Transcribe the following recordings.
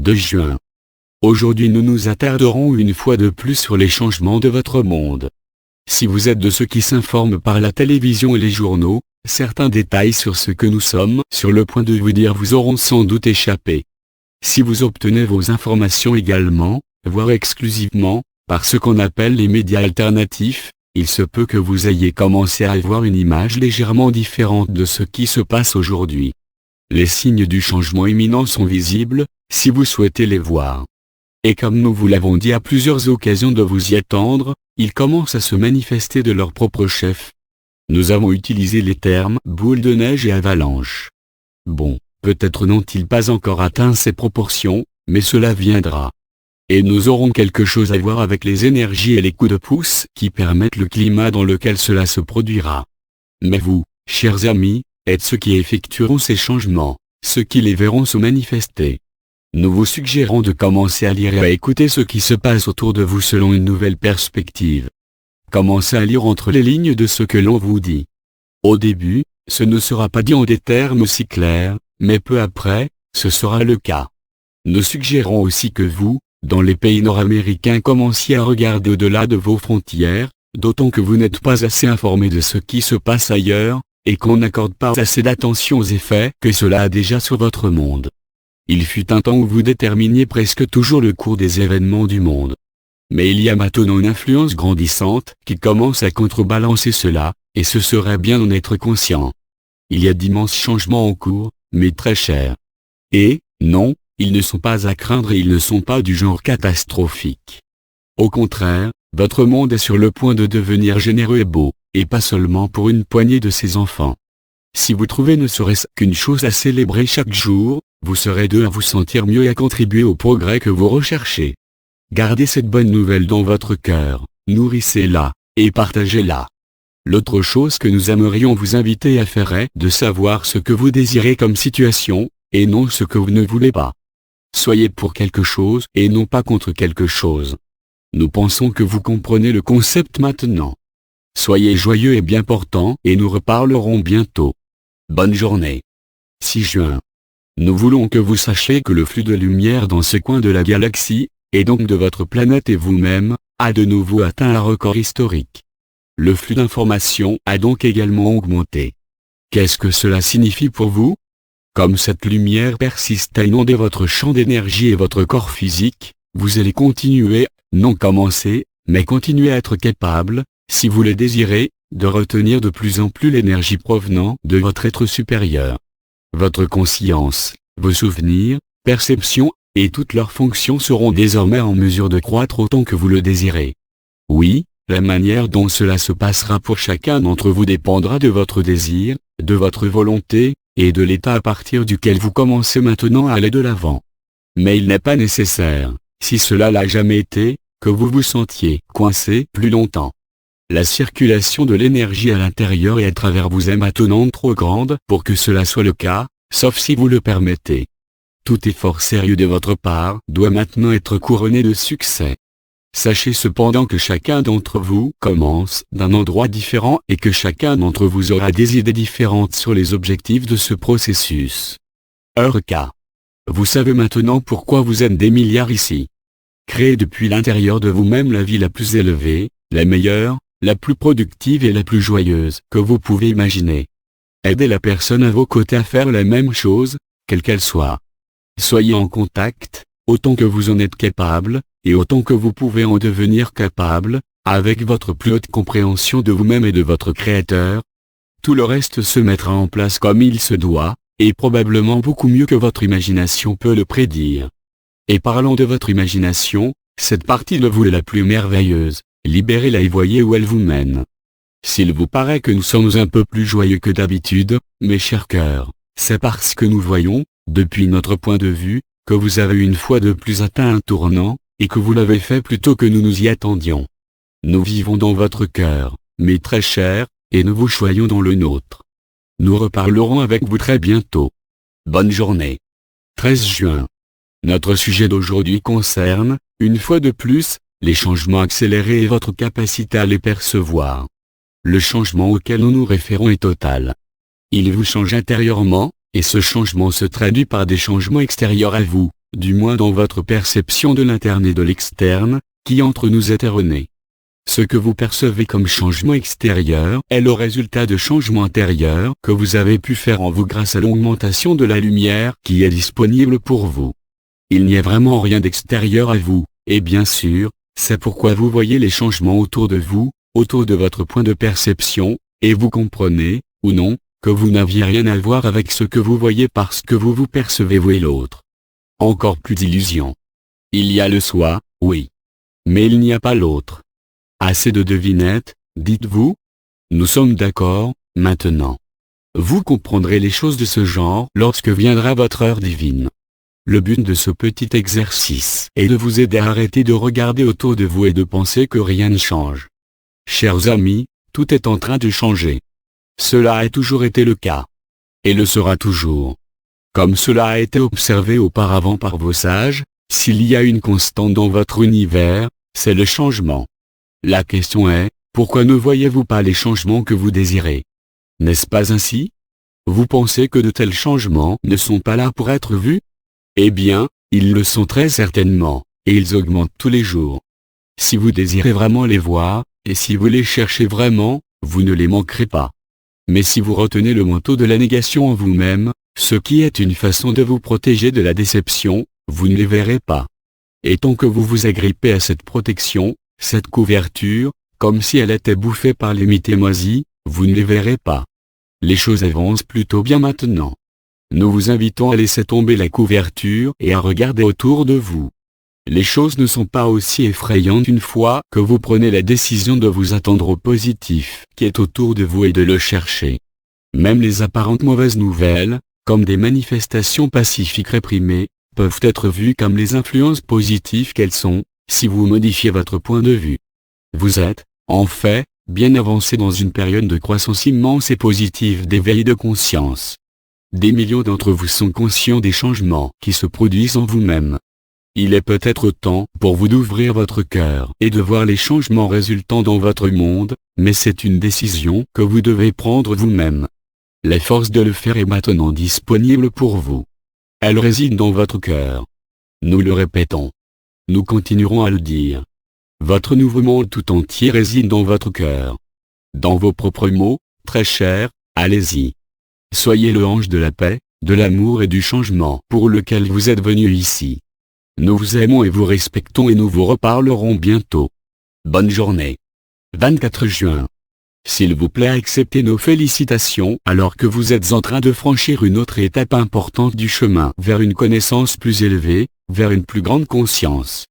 2 juin. Aujourd'hui nous nous attarderons une fois de plus sur les changements de votre monde. Si vous êtes de ceux qui s'informent par la télévision et les journaux, certains détails sur ce que nous sommes sur le point de vous dire vous auront sans doute échappé. Si vous obtenez vos informations également, voire exclusivement, par ce qu'on appelle les médias alternatifs, il se peut que vous ayez commencé à avoir une image légèrement différente de ce qui se passe aujourd'hui. Les signes du changement imminent sont visibles, si vous souhaitez les voir. Et comme nous vous l'avons dit à plusieurs occasions de vous y attendre, ils commencent à se manifester de leur propre chef. Nous avons utilisé les termes boule de neige et avalanche. Bon, peut-être n'ont-ils pas encore atteint ces proportions, mais cela viendra. Et nous aurons quelque chose à voir avec les énergies et les coups de pouce qui permettent le climat dans lequel cela se produira. Mais vous, chers amis, êtes ceux qui effectueront ces changements, ceux qui les verront se manifester. Nous vous suggérons de commencer à lire et à écouter ce qui se passe autour de vous selon une nouvelle perspective. Commencez à lire entre les lignes de ce que l'on vous dit. Au début, ce ne sera pas dit en des termes si clairs, mais peu après, ce sera le cas. Nous suggérons aussi que vous, dans les pays nord-américains, commenciez à regarder au-delà de vos frontières, d'autant que vous n'êtes pas assez informés de ce qui se passe ailleurs, et qu'on n'accorde pas assez d'attention aux effets que cela a déjà sur votre monde. Il fut un temps où vous déterminiez presque toujours le cours des événements du monde. Mais il y a maintenant une influence grandissante qui commence à contrebalancer cela, et ce serait bien d'en être conscient. Il y a d'immenses changements en cours, mais très chers. Et, non, ils ne sont pas à craindre et ils ne sont pas du genre catastrophique. Au contraire, votre monde est sur le point de devenir généreux et beau, et pas seulement pour une poignée de ses enfants. Si vous trouvez ne serait-ce qu'une chose à célébrer chaque jour, vous serez deux à vous sentir mieux et à contribuer au progrès que vous recherchez. Gardez cette bonne nouvelle dans votre cœur, nourrissez-la, et partagez-la. L'autre chose que nous aimerions vous inviter à faire est de savoir ce que vous désirez comme situation, et non ce que vous ne voulez pas. Soyez pour quelque chose et non pas contre quelque chose. Nous pensons que vous comprenez le concept maintenant. Soyez joyeux et bien portants et nous reparlerons bientôt. Bonne journée. 6 juin. Nous voulons que vous sachiez que le flux de lumière dans ce coin de la galaxie, et donc de votre planète et vous-même, a de nouveau atteint un record historique. Le flux d'informations a donc également augmenté. Qu'est-ce que cela signifie pour vous? Comme cette lumière persiste à inonder votre champ d'énergie et votre corps physique, vous allez continuer, non commencer, mais continuer à être capable, si vous le désirez, de retenir de plus en plus l'énergie provenant de votre être supérieur. Votre conscience, vos souvenirs, perceptions, et toutes leurs fonctions seront désormais en mesure de croître autant que vous le désirez. Oui, la manière dont cela se passera pour chacun d'entre vous dépendra de votre désir, de votre volonté, et de l'état à partir duquel vous commencez maintenant à aller de l'avant. Mais il n'est pas nécessaire, si cela l'a jamais été, que vous vous sentiez coincé plus longtemps. La circulation de l'énergie à l'intérieur et à travers vous est maintenant trop grande pour que cela soit le cas, sauf si vous le permettez. Tout effort sérieux de votre part doit maintenant être couronné de succès. Sachez cependant que chacun d'entre vous commence d'un endroit différent et que chacun d'entre vous aura des idées différentes sur les objectifs de ce processus. Eureka! Vous savez maintenant pourquoi vous êtes des milliards ici. Créez depuis l'intérieur de vous-même la vie la plus élevée, la meilleure, la plus productive et la plus joyeuse que vous pouvez imaginer. Aidez la personne à vos côtés à faire la même chose, quelle qu'elle soit. Soyez en contact, autant que vous en êtes capable, et autant que vous pouvez en devenir capable, avec votre plus haute compréhension de vous-même et de votre Créateur. Tout le reste se mettra en place comme il se doit, et probablement beaucoup mieux que votre imagination peut le prédire. Et parlant de votre imagination, cette partie de vous est la plus merveilleuse, libérez-la et voyez où elle vous mène. S'il vous paraît que nous sommes un peu plus joyeux que d'habitude, mes chers cœurs, c'est parce que nous voyons, depuis notre point de vue, que vous avez une fois de plus atteint un tournant, et que vous l'avez fait plus tôt que nous nous y attendions. Nous vivons dans votre cœur, mes très chers, et nous vous choyons dans le nôtre. Nous reparlerons avec vous très bientôt. Bonne journée. 13 juin. Notre sujet d'aujourd'hui concerne, une fois de plus, les changements accélérés et votre capacité à les percevoir. Le changement auquel nous nous référons est total. Il vous change intérieurement, et ce changement se traduit par des changements extérieurs à vous, du moins dans votre perception de l'interne et de l'externe, qui entre nous est erronée. Ce que vous percevez comme changement extérieur est le résultat de changements intérieurs que vous avez pu faire en vous grâce à l'augmentation de la lumière qui est disponible pour vous. Il n'y a vraiment rien d'extérieur à vous, et bien sûr, c'est pourquoi vous voyez les changements autour de vous, autour de votre point de perception, et vous comprenez, ou non, que vous n'aviez rien à voir avec ce que vous voyez parce que vous vous percevez vous et l'autre. Encore plus d'illusions. Il y a le soi, oui. Mais il n'y a pas l'autre. Assez de devinettes, dites-vous? Nous sommes d'accord, maintenant. Vous comprendrez les choses de ce genre lorsque viendra votre heure divine. Le but de ce petit exercice est de vous aider à arrêter de regarder autour de vous et de penser que rien ne change. Chers amis, tout est en train de changer. Cela a toujours été le cas. Et le sera toujours. Comme cela a été observé auparavant par vos sages, s'il y a une constante dans votre univers, c'est le changement. La question est, pourquoi ne voyez-vous pas les changements que vous désirez? N'est-ce pas ainsi? Vous pensez que de tels changements ne sont pas là pour être vus? Eh bien, ils le sont très certainement, et ils augmentent tous les jours. Si vous désirez vraiment les voir, et si vous les cherchez vraiment, vous ne les manquerez pas. Mais si vous retenez le manteau de la négation en vous-même, ce qui est une façon de vous protéger de la déception, vous ne les verrez pas. Et tant que vous vous agrippez à cette protection, cette couverture, comme si elle était bouffée par les mités moisis, vous ne les verrez pas. Les choses avancent plutôt bien maintenant. Nous vous invitons à laisser tomber la couverture et à regarder autour de vous. Les choses ne sont pas aussi effrayantes une fois que vous prenez la décision de vous attendre au positif qui est autour de vous et de le chercher. Même les apparentes mauvaises nouvelles, comme des manifestations pacifiques réprimées, peuvent être vues comme les influences positives qu'elles sont, si vous modifiez votre point de vue. Vous êtes, en fait, bien avancé dans une période de croissance immense et positive d'éveil de conscience. Des millions d'entre vous sont conscients des changements qui se produisent en vous-même. Il est peut-être temps pour vous d'ouvrir votre cœur et de voir les changements résultant dans votre monde, mais c'est une décision que vous devez prendre vous-même. La force de le faire est maintenant disponible pour vous. Elle réside dans votre cœur. Nous le répétons. Nous continuerons à le dire. Votre nouveau monde tout entier réside dans votre cœur. Dans vos propres mots, très chers, allez-y. Soyez le ange de la paix, de l'amour et du changement pour lequel vous êtes venu ici. Nous vous aimons et vous respectons et nous vous reparlerons bientôt. Bonne journée. 24 juin. S'il vous plaît, acceptez nos félicitations alors que vous êtes en train de franchir une autre étape importante du chemin vers une connaissance plus élevée, vers une plus grande conscience.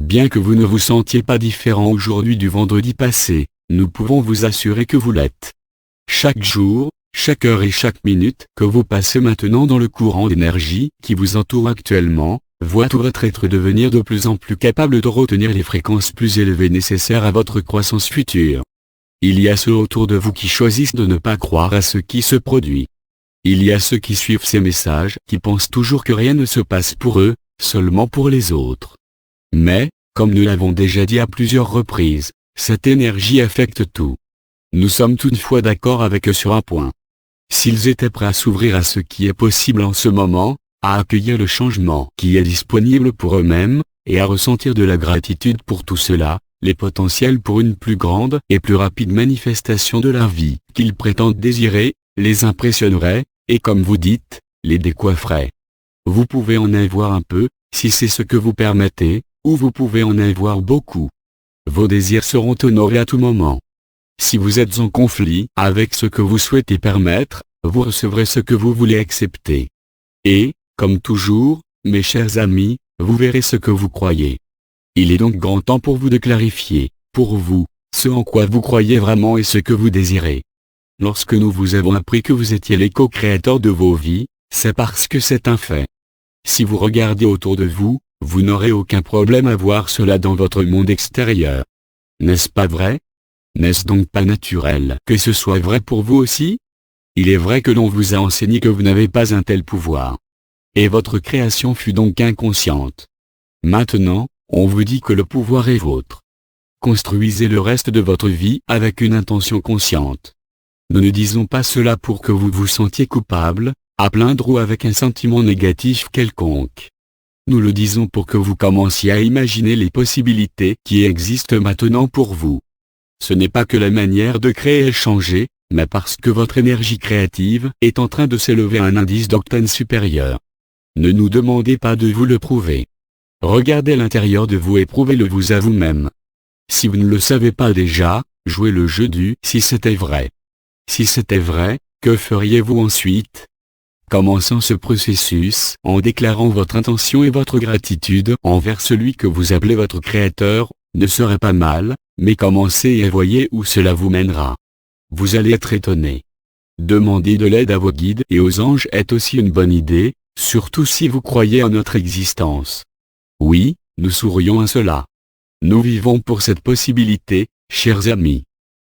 Bien que vous ne vous sentiez pas différent aujourd'hui du vendredi passé, nous pouvons vous assurer que vous l'êtes. Chaque jour, chaque heure et chaque minute que vous passez maintenant dans le courant d'énergie qui vous entoure actuellement, voit tout votre être devenir de plus en plus capable de retenir les fréquences plus élevées nécessaires à votre croissance future. Il y a ceux autour de vous qui choisissent de ne pas croire à ce qui se produit. Il y a ceux qui suivent ces messages qui pensent toujours que rien ne se passe pour eux, seulement pour les autres. Mais, comme nous l'avons déjà dit à plusieurs reprises, cette énergie affecte tout. Nous sommes toutefois d'accord avec eux sur un point. S'ils étaient prêts à s'ouvrir à ce qui est possible en ce moment, à accueillir le changement qui est disponible pour eux-mêmes, et à ressentir de la gratitude pour tout cela, les potentiels pour une plus grande et plus rapide manifestation de la vie qu'ils prétendent désirer, les impressionneraient, et comme vous dites, les décoifferaient. Vous pouvez en avoir un peu, si c'est ce que vous permettez, ou vous pouvez en avoir beaucoup. Vos désirs seront honorés à tout moment. Si vous êtes en conflit avec ce que vous souhaitez permettre, vous recevrez ce que vous voulez accepter. Et, comme toujours, mes chers amis, vous verrez ce que vous croyez. Il est donc grand temps pour vous de clarifier, pour vous, ce en quoi vous croyez vraiment et ce que vous désirez. Lorsque nous vous avons appris que vous étiez les co-créateurs de vos vies, c'est parce que c'est un fait. Si vous regardez autour de vous, vous n'aurez aucun problème à voir cela dans votre monde extérieur. N'est-ce pas vrai? N'est-ce donc pas naturel que ce soit vrai pour vous aussi? Il est vrai que l'on vous a enseigné que vous n'avez pas un tel pouvoir. Et votre création fut donc inconsciente. Maintenant, on vous dit que le pouvoir est vôtre. Construisez le reste de votre vie avec une intention consciente. Nous ne disons pas cela pour que vous vous sentiez coupable, à plaindre ou avec un sentiment négatif quelconque. Nous le disons pour que vous commenciez à imaginer les possibilités qui existent maintenant pour vous. Ce n'est pas que la manière de créer ait changé, mais parce que votre énergie créative est en train de s'élever à un indice d'octane supérieur. Ne nous demandez pas de vous le prouver. Regardez l'intérieur de vous et prouvez-le vous à vous-même. Si vous ne le savez pas déjà, jouez le jeu du « si c'était vrai ». Si c'était vrai, que feriez-vous ensuite? Commençons ce processus en déclarant votre intention et votre gratitude envers celui que vous appelez votre créateur, ne serait pas mal, mais commencez et voyez où cela vous mènera. Vous allez être étonné. Demander de l'aide à vos guides et aux anges est aussi une bonne idée, surtout si vous croyez en notre existence. Oui, nous sourions à cela. Nous vivons pour cette possibilité, chers amis.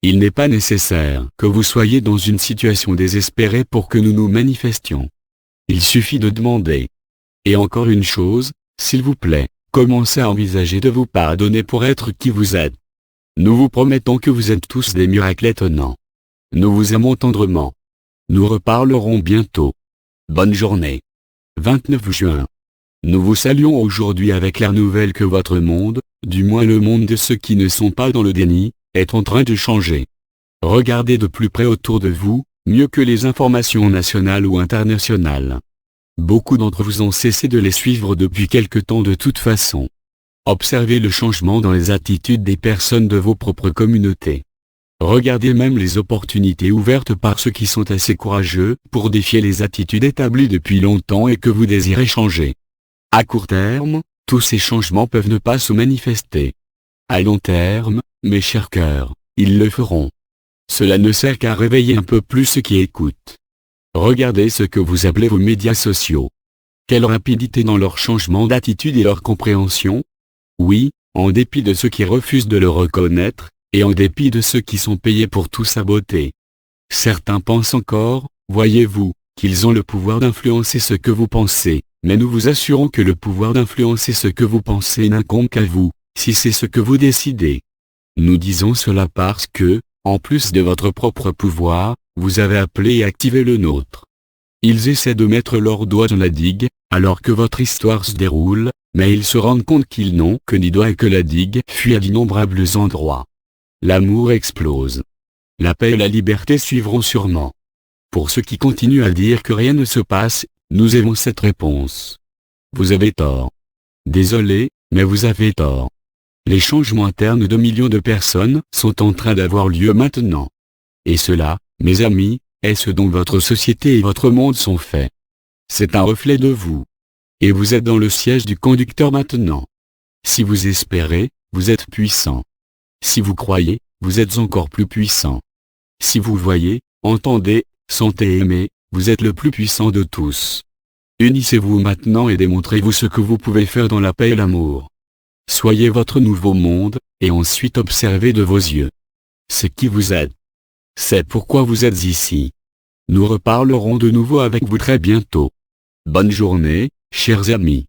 Il n'est pas nécessaire que vous soyez dans une situation désespérée pour que nous nous manifestions. Il suffit de demander. Et encore une chose, s'il vous plaît, commencez à envisager de vous pardonner pour être qui vous êtes. Nous vous promettons que vous êtes tous des miracles étonnants. Nous vous aimons tendrement. Nous reparlerons bientôt. Bonne journée. 29 juin. Nous vous saluons aujourd'hui avec la nouvelle que votre monde, du moins le monde de ceux qui ne sont pas dans le déni, est en train de changer. Regardez de plus près autour de vous, mieux que les informations nationales ou internationales. Beaucoup d'entre vous ont cessé de les suivre depuis quelque temps de toute façon. Observez le changement dans les attitudes des personnes de vos propres communautés. Regardez même les opportunités ouvertes par ceux qui sont assez courageux pour défier les attitudes établies depuis longtemps et que vous désirez changer. À court terme, tous ces changements peuvent ne pas se manifester. À long terme, mes chers cœurs, ils le feront. Cela ne sert qu'à réveiller un peu plus ceux qui écoutent. Regardez ce que vous appelez vos médias sociaux. Quelle rapidité dans leur changement d'attitude et leur compréhension. Oui, en dépit de ceux qui refusent de le reconnaître, et en dépit de ceux qui sont payés pour tout saboter. Certains pensent encore, voyez-vous, qu'ils ont le pouvoir d'influencer ce que vous pensez, mais nous vous assurons que le pouvoir d'influencer ce que vous pensez n'incombe qu'à vous, si c'est ce que vous décidez. Nous disons cela parce que, en plus de votre propre pouvoir, vous avez appelé et activé le nôtre. Ils essaient de mettre leurs doigts dans la digue, alors que votre histoire se déroule, mais ils se rendent compte qu'ils n'ont que ni doigts et que la digue fuit à d'innombrables endroits. L'amour explose. La paix et la liberté suivront sûrement. Pour ceux qui continuent à dire que rien ne se passe, nous aimons cette réponse. Vous avez tort. Désolé, mais vous avez tort. Les changements internes de millions de personnes sont en train d'avoir lieu maintenant. Et cela, mes amis, est ce dont votre société et votre monde sont faits. C'est un reflet de vous. Et vous êtes dans le siège du conducteur maintenant. Si vous espérez, vous êtes puissant. Si vous croyez, vous êtes encore plus puissant. Si vous voyez, entendez, sentez et aimez, vous êtes le plus puissant de tous. Unissez-vous maintenant et démontrez-vous ce que vous pouvez faire dans la paix et l'amour. Soyez votre nouveau monde, et ensuite observez de vos yeux. C'est qui vous êtes. C'est pourquoi vous êtes ici. Nous reparlerons de nouveau avec vous très bientôt. Bonne journée, chers amis.